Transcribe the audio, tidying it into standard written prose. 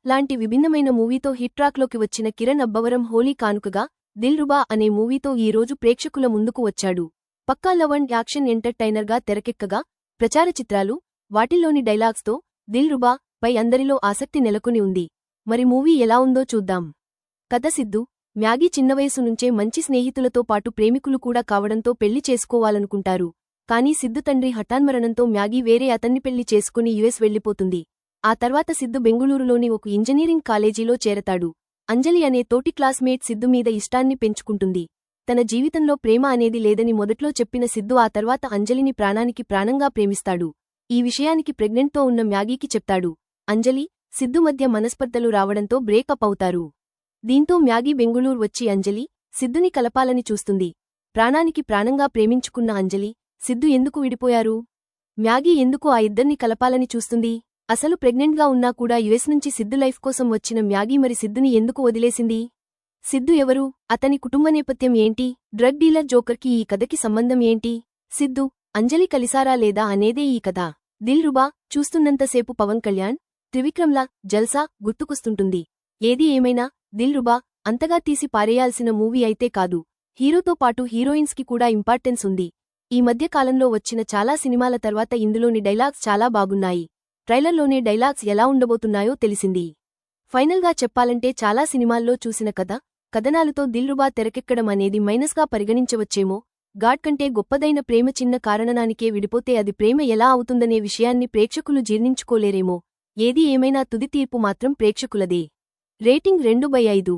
లాంటి విభిన్నమైన మూవీతో హిట్ ట్రాక్లోకి వచ్చిన కిరణ్ అబ్బవరం హోలీ కానుకగా దిల్ రుబా అనే మూవీతో ఈ రోజు ప్రేక్షకుల ముందుకు వచ్చాడు. పక్కా లవ్ అండ్ యాక్షన్ ఎంటర్టైనర్గా తెరకెక్కగా ప్రచార చిత్రాలు, వాటిల్లోని డైలాగ్స్తో దిల్ రుబా పై అందరిలో ఆసక్తి నెలకొని ఉంది. మరి మూవీ ఎలా ఉందో చూద్దాం. కథ సిద్ధు, మ్యాగీ చిన్న వయసు నుంచే మంచి స్నేహితులతో పాటు ప్రేమికులు కూడా కావడంతో పెళ్లి చేసుకోవాలనుకుంటారు. కానీ సిద్ధు తండ్రి హఠాన్మరణంతో మ్యాగీ వేరే అతన్ని పెళ్లి చేసుకుని యుఎస్ వెళ్లిపోతుంది. ఆ తర్వాత సిద్ధు బెంగుళూరులోని ఒక ఇంజనీరింగ్ కాలేజీలో చేరతాడు. అంజలి అనే తోటి క్లాస్మేట్ సిద్ధు మీద ఇష్టాన్ని పెంచుకుంటుంది. తన జీవితంలో ప్రేమ అనేది లేదని మొదట్లో చెప్పిన సిద్ధు ఆ తర్వాత అంజలిని ప్రాణానికి ప్రాణంగా ప్రేమిస్తాడు. ఈ విషయానికి ప్రెగ్నెంట్తో ఉన్న మ్యాగీకి చెప్తాడు. అంజలి, సిద్ధు మధ్య మనస్పర్ధలు రావడంతో బ్రేకప్ అవుతారు. దీంతో మ్యాగీ బెంగుళూరు వచ్చి అంజలి, సిద్ధుని కలపాలని చూస్తుంది. ప్రాణానికి ప్రాణంగా ప్రేమించుకున్న అంజలి, సిద్ధు ఎందుకు విడిపోయారు? మ్యాగీ ఎందుకు ఆ ఇద్దర్ని కలపాలని చూస్తుంది? అసలు ప్రెగ్నెంట్గా ఉన్నా కూడా యుఎస్ నుంచి సిద్ధు లైఫ్ కోసం వచ్చిన మ్యాగీ మరి సిద్ధుని ఎందుకు వదిలేసింది? సిద్ధు ఎవరు? అతని కుటుంబ నేపథ్యం ఏంటి? డ్రగ్ డీలర్ జోకర్కి ఈ కథకి సంబంధం ఏంటి? సిద్ధు, అంజలి కలిసారా లేదా అనేదే ఈ కథ. దిల్ రుబా చూస్తున్నంతసేపు పవన్ కళ్యాణ్, త్రివిక్రమ్లా జల్సా గుర్తుకొస్తుంటుంది. ఏది ఏమైనా దిల్ రుబా అంతగా తీసి పారేయాల్సిన మూవీ అయితే కాదు. హీరోతో పాటు హీరోయిన్స్కి కూడా ఇంపార్టెన్స్ ఉంది. ఈ మధ్య కాలంలో వచ్చిన చాలా సినిమాల తర్వాత ఇందులోని డైలాగ్స్ చాలా బాగున్నాయి. ట్రైలర్లోనే డైలాగ్స్ ఎలా ఉండబోతున్నాయో తెలిసింది. ఫైనల్గా చెప్పాలంటే చాలా సినిమాల్లో చూసిన కథనాలతో దిల్ రుబా తెరకెక్కడం అనేది మైనస్గా పరిగణించవచ్చేమో. గాడ్ కంటే గొప్పదైన ప్రేమ చిన్న కారణానికే విడిపోతే అది ప్రేమ ఎలా అవుతుందనే విషయాన్ని ప్రేక్షకులు జీర్ణించుకోలేరేమో. ఏది ఏమైనా తుది తీర్పు మాత్రం ప్రేక్షకులదే. రేటింగ్ 2/5.